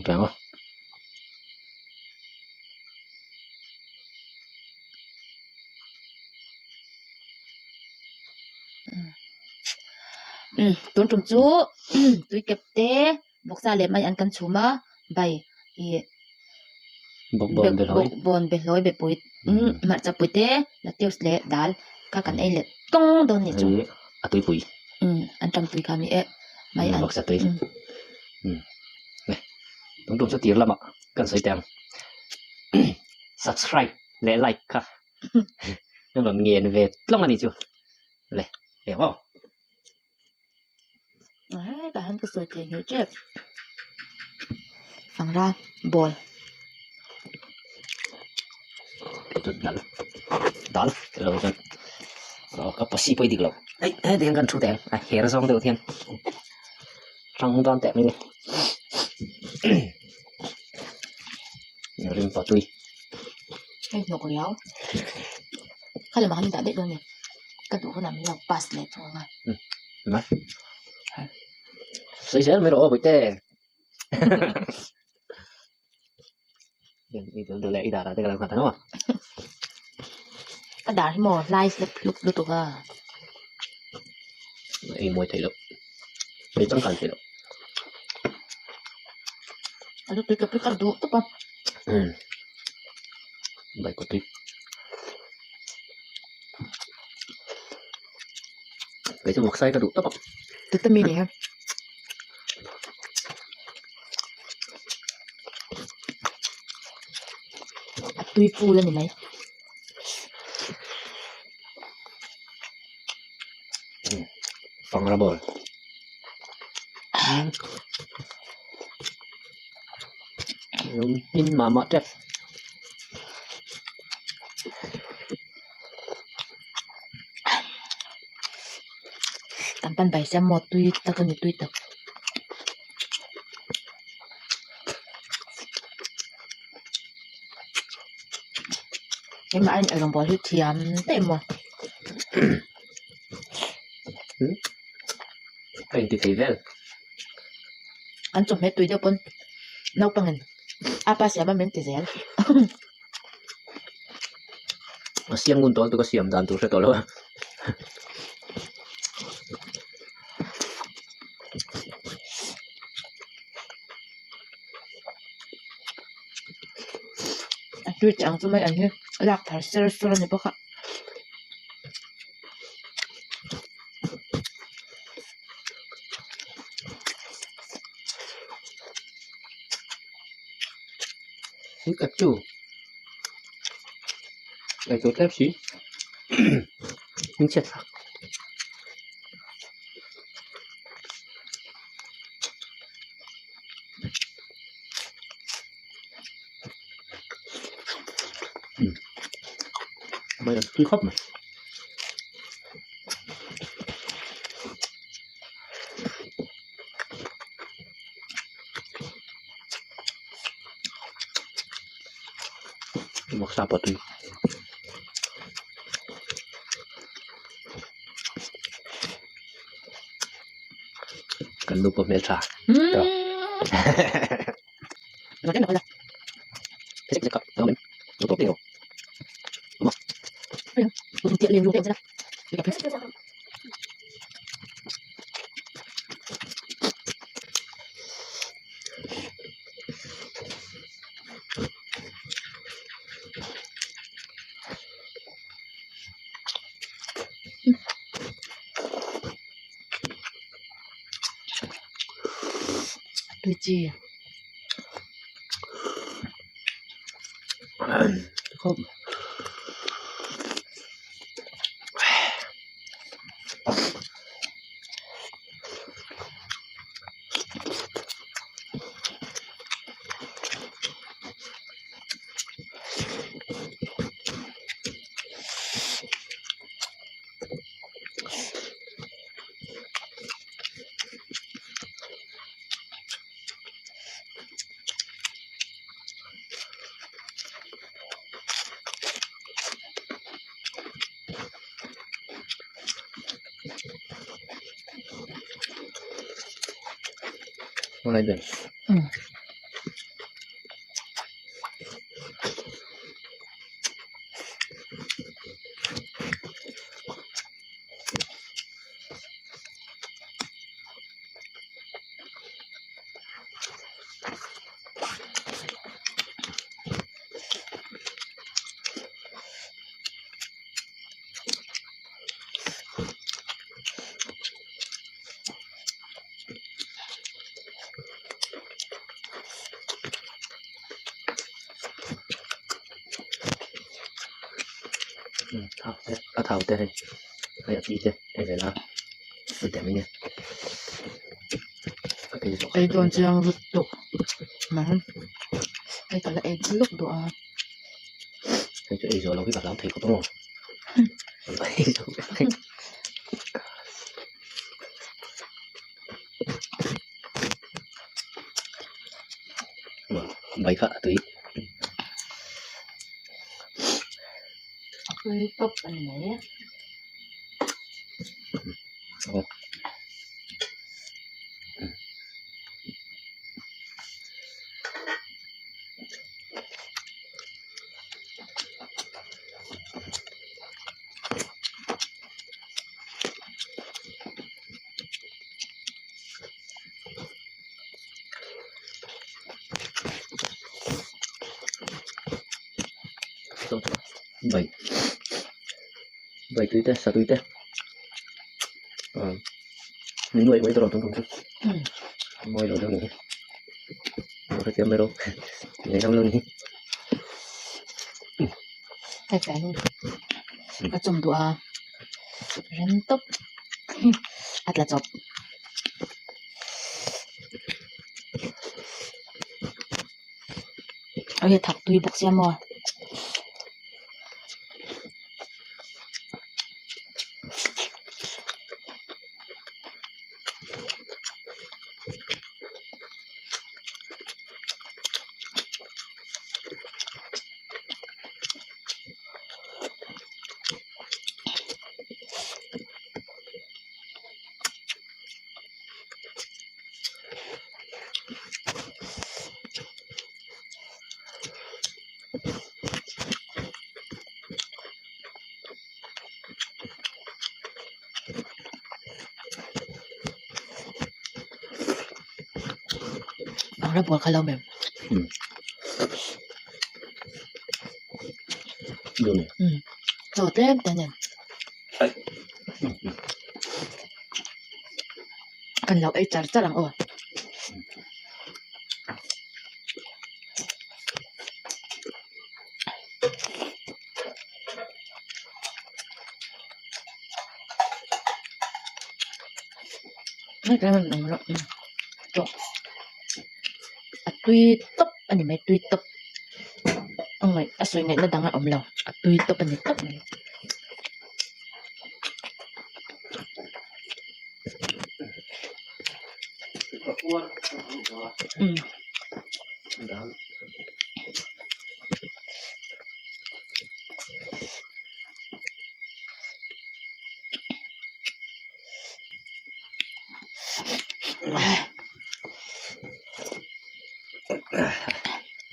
Càng quá. Tuần trùng chú tôi kẹp té bọc ra lệ mày ăn canh chú mà bày Bột bồn về lối. bồn về lối về bụi mặt chập bụi té là tiêu lệ đal các cảnh ấy lệ tung đòn này chú À tôi bụi ăn trong tôi kami mày ăn bọc sa tôi này tuần trùng sẽ tiếng lắm ạ cần soi tiếng subscribe để like cả nhưng mà nghiền về lắm anh đi chú này đẹp không đấy bà hắn cứ soi tiếng hiểu chứ phẳng ra bồn đắn rồi cho nó có bác sĩ bơi đi lâu ấy tiếng cần chú tiếng à hết xong đầu tiên trong toàn tẹt này nhiều lên vào tui hay nó có léo hay là mà hắn đã biết đâu nè cái đủ nằm là pass lệ thôi mà sấy sấy mới đổ bụi tê đi từ lệ đã đây là làm thật đúng không cái đá thì mò like lúc tụi à ấy mùi thấy được đây chẳng cần thấy được lúc tôi kêu cái đủ tốt không vậy có tí cái cho một size nó đủ tốt không tôi tâm mini ha tôi phu lên này phẳng ra bờ nhìn mà mọt chết tampan bày xem một tôi ta cần tôi tập nhưng mà anh ở đồng bò thì thiam tệ mà cái thì thấy vậy anh chồng hết tôi đâu con nấu bằng anh apa siapa main tizel siam ngun tol tu có siam dan tu sẽ tol đâu tôi chẳng cho mấy anh nhé lạc thảo sơ sơ này bác ạ cắt chu cái tốt đẹp xí nhưng chết sao bây giờ cứ khóc mà một sao bật đi cần lúc một mét trà rồi nó cái nào là cái gì cặp đó mình nó tốt điều đúng không tôi tiện liền luôn ra cái cặp tôi chi không hôm nay được thảo tê này hay gì tê đây là tôi tém nha Ay doon siyang luto. Mahal. Ay pala egg look doon. cái chỗ rồi là cái bảo thầy có đúng không bảy khá tùy Cái top anh này á. bảy bảy tùy tê sao tùy tê mình nuôi mấy đồ tung tung mỗi đồ đâu nhỉ một cái tiệm mấy đồ nhảy trong lưng nhỉ Ay phải. Ở trong doon. Ren top. At là chop. Ay thak tùy bốc siya mo. Ang rabol ka lang, ma'am. đường này Rồi thêm tên nhân. Cần lọc ấy chả rất là ổn. Mấy cái mình đừng lọc. Rồi. Tuy tóc anh mấy tuy tóc. Ông này suy nghĩ nó đang ở lòng. Tuy tóc anh tóc này.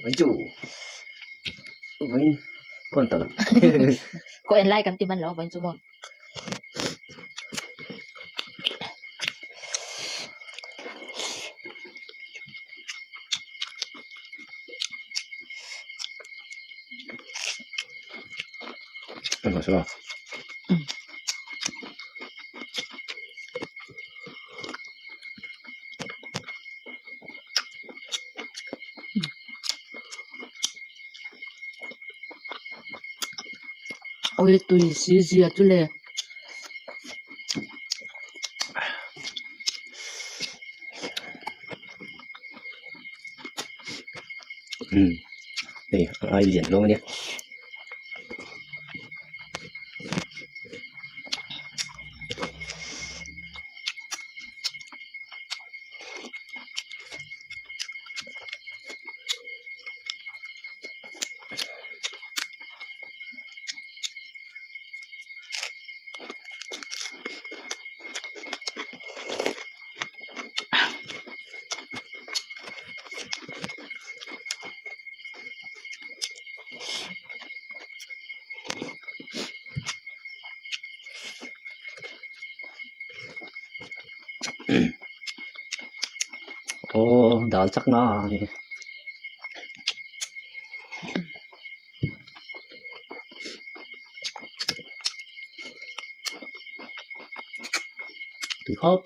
với chủ với con tớ Có em like kan timan lo ba mo. ăn vào sao Ôi tùy xí xí à chú lê. thì ai diễn luôn nhé ô đó chắc nó từ khớp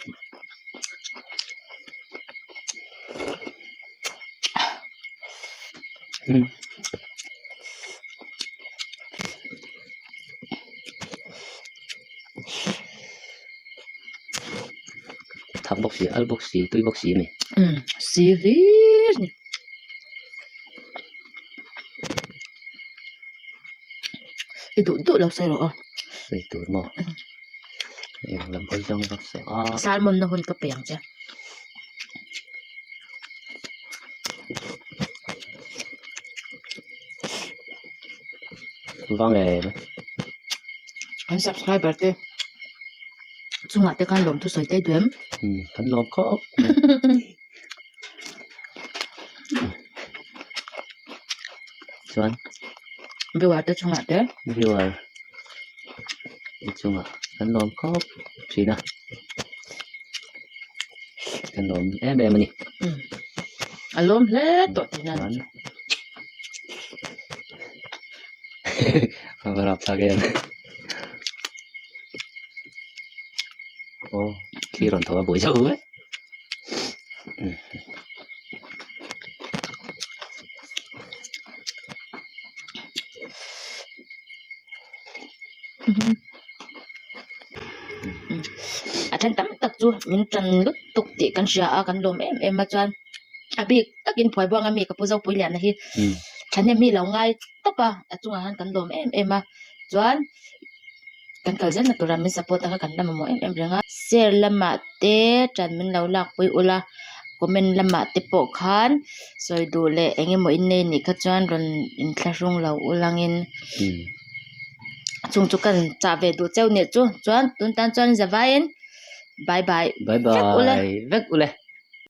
xì al bốc xì tui bốc xì này Serius ni. Itu lah saya loh. xì tui mò làm ôi trong bốc xì Salmon na hun kapayang siya. vâng này Ang subscriber te. Sunga te kan lom tu soy te duem. hắn lom có Xuân Biwa te sunga te. viewer chung à hắn lom có gì nè hắn lom em này Alom le to te nan. Xuân Không gặp again. Ồ, khi rồi thôi buổi dâu ấy. Acan tam tak chu min tran lut tuk ti kan sha kan lom em ma chuan abi takin phoi bawang ami ka pu zo pui lian na hi thane mi lo ngai topa achunga han kan lom em ma chuan kan kal zen na tura min support ka kan dam mo em renga share lama te tran min lo lak pui ula comment lama te po khan soi du le enge mo in nei ni kha chuan ron in thlarung lo ulangin chung chu kan cha ve du cheu ne chu chuan tun tan chuan zawain bye bye Bye bye. Vek ule.